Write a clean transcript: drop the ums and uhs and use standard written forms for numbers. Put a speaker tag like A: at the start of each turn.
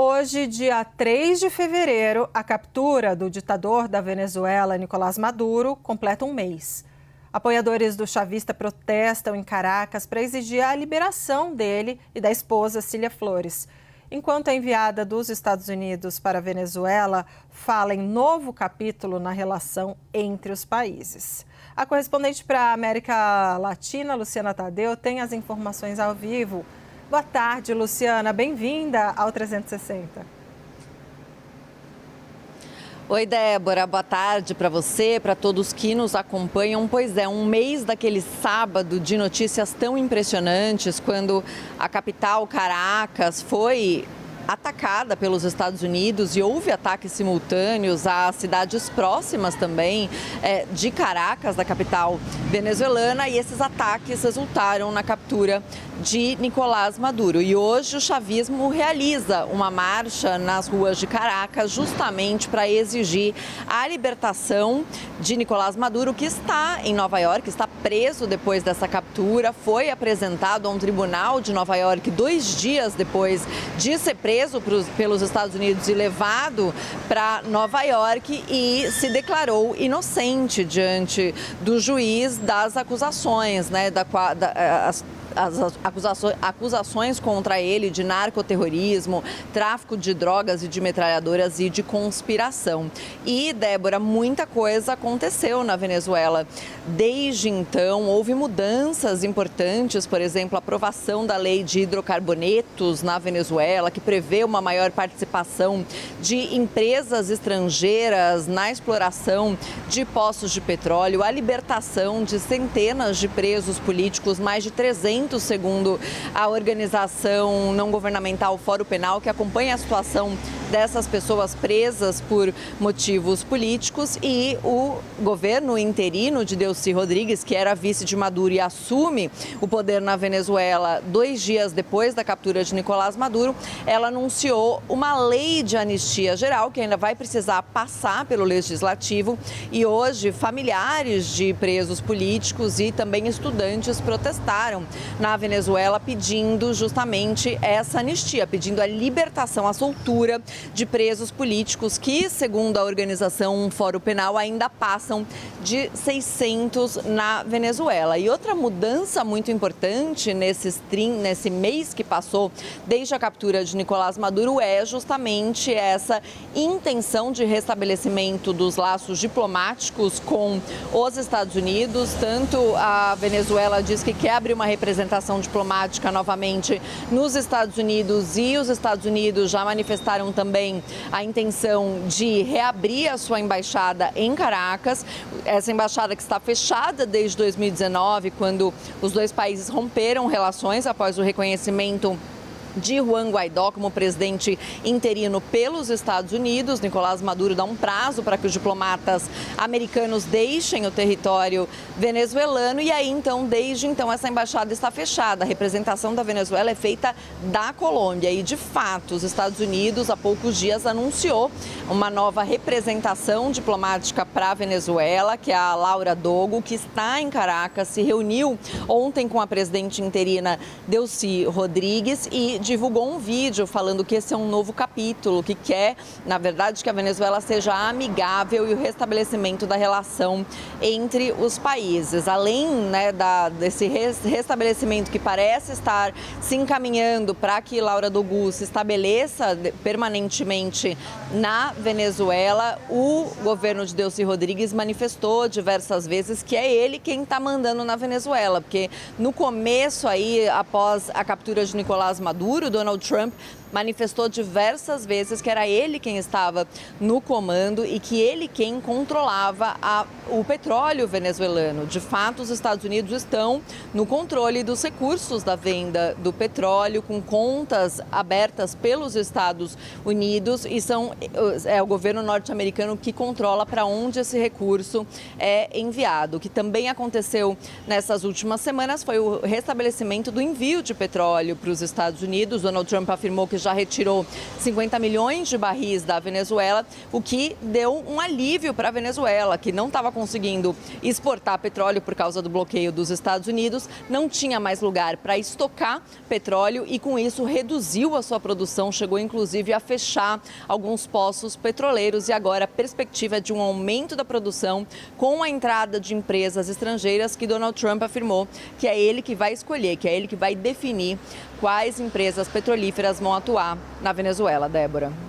A: Hoje, dia 3 de fevereiro, a captura do ditador da Venezuela, Nicolás Maduro, completa um mês. Apoiadores do chavista protestam em Caracas para exigir a liberação dele e da esposa Cília Flores. Enquanto a enviada dos Estados Unidos para a Venezuela fala em novo capítulo na relação entre os países. A correspondente para a América Latina, Luciana Tadeu, tem as informações ao vivo. Boa tarde, Luciana. Bem-vinda ao 360.
B: Oi, Débora. Boa tarde para você, para todos que nos acompanham. Pois é, um mês daquele sábado de notícias tão impressionantes, quando a capital, Caracas, foi atacada pelos Estados Unidos e houve ataques simultâneos a cidades próximas também de Caracas, da capital venezuelana, e esses ataques resultaram na captura de Nicolás Maduro. E hoje o chavismo realiza uma marcha nas ruas de Caracas justamente para exigir a libertação de Nicolás Maduro, que está em Nova York, está preso depois dessa captura, foi apresentado a um tribunal de Nova York 2 dias depois de ser preso pelos Estados Unidos e levado para Nova York, e se declarou inocente diante do juiz das acusações, as acusações contra ele de narcoterrorismo, tráfico de drogas e de metralhadoras e de conspiração. E, Débora, muita coisa aconteceu na Venezuela. Desde então, houve mudanças importantes, por exemplo, a aprovação da lei de hidrocarbonetos na Venezuela, que prevê uma maior participação de empresas estrangeiras na exploração de poços de petróleo, a libertação de centenas de presos políticos, mais de 300 segundo a organização não governamental Fórum Penal, que acompanha a situação dessas pessoas presas por motivos políticos, e o governo interino de Delcy Rodrigues, que era vice de Maduro e assume o poder na Venezuela 2 dias depois da captura de Nicolás Maduro, ela anunciou uma lei de anistia geral que ainda vai precisar passar pelo Legislativo, e hoje familiares de presos políticos e também estudantes protestaram na Venezuela pedindo justamente essa anistia, pedindo a libertação, a soltura de presos políticos que, segundo a organização Fórum Penal, ainda passam de 600 na Venezuela. E outra mudança muito importante nesse mês que passou desde a captura de Nicolás Maduro é justamente essa intenção de restabelecimento dos laços diplomáticos com os Estados Unidos. Tanto a Venezuela diz que quer abrir uma representação diplomática novamente nos Estados Unidos, e os Estados Unidos já manifestaram também a intenção de reabrir a sua embaixada em Caracas. Essa embaixada que está fechada desde 2019, quando os dois países romperam relações após o reconhecimento de Juan Guaidó como presidente interino pelos Estados Unidos. Nicolás Maduro dá um prazo para que os diplomatas americanos deixem o território venezuelano, e aí desde então essa embaixada está fechada. A representação da Venezuela é feita da Colômbia, e de fato os Estados Unidos há poucos dias anunciou uma nova representação diplomática para a Venezuela, que é a Laura Dogo, que está em Caracas, se reuniu ontem com a presidente interina Delcy Rodrigues e divulgou um vídeo falando que esse é um novo capítulo, que quer, na verdade, que a Venezuela seja amigável e o restabelecimento da relação entre os países. Além desse restabelecimento que parece estar se encaminhando para que Laura Dogu se estabeleça permanentemente na Venezuela, o governo de Delcy Rodrigues manifestou diversas vezes que é ele quem está mandando na Venezuela, porque no começo aí, após a captura de Nicolás Maduro, Donald Trump manifestou diversas vezes que era ele quem estava no comando e que ele quem controlava o petróleo venezuelano. De fato, os Estados Unidos estão no controle dos recursos da venda do petróleo, com contas abertas pelos Estados Unidos, e é o governo norte-americano que controla para onde esse recurso é enviado. O que também aconteceu nessas últimas semanas foi o restabelecimento do envio de petróleo para os Estados Unidos. Donald Trump afirmou que que já retirou 50 milhões de barris da Venezuela, o que deu um alívio para a Venezuela, que não estava conseguindo exportar petróleo por causa do bloqueio dos Estados Unidos, não tinha mais lugar para estocar petróleo e, com isso, reduziu a sua produção, chegou inclusive a fechar alguns poços petroleiros, e agora a perspectiva é de um aumento da produção com a entrada de empresas estrangeiras que Donald Trump afirmou que é ele que vai escolher, que é ele que vai definir quais empresas petrolíferas vão atuar na Venezuela, Débora.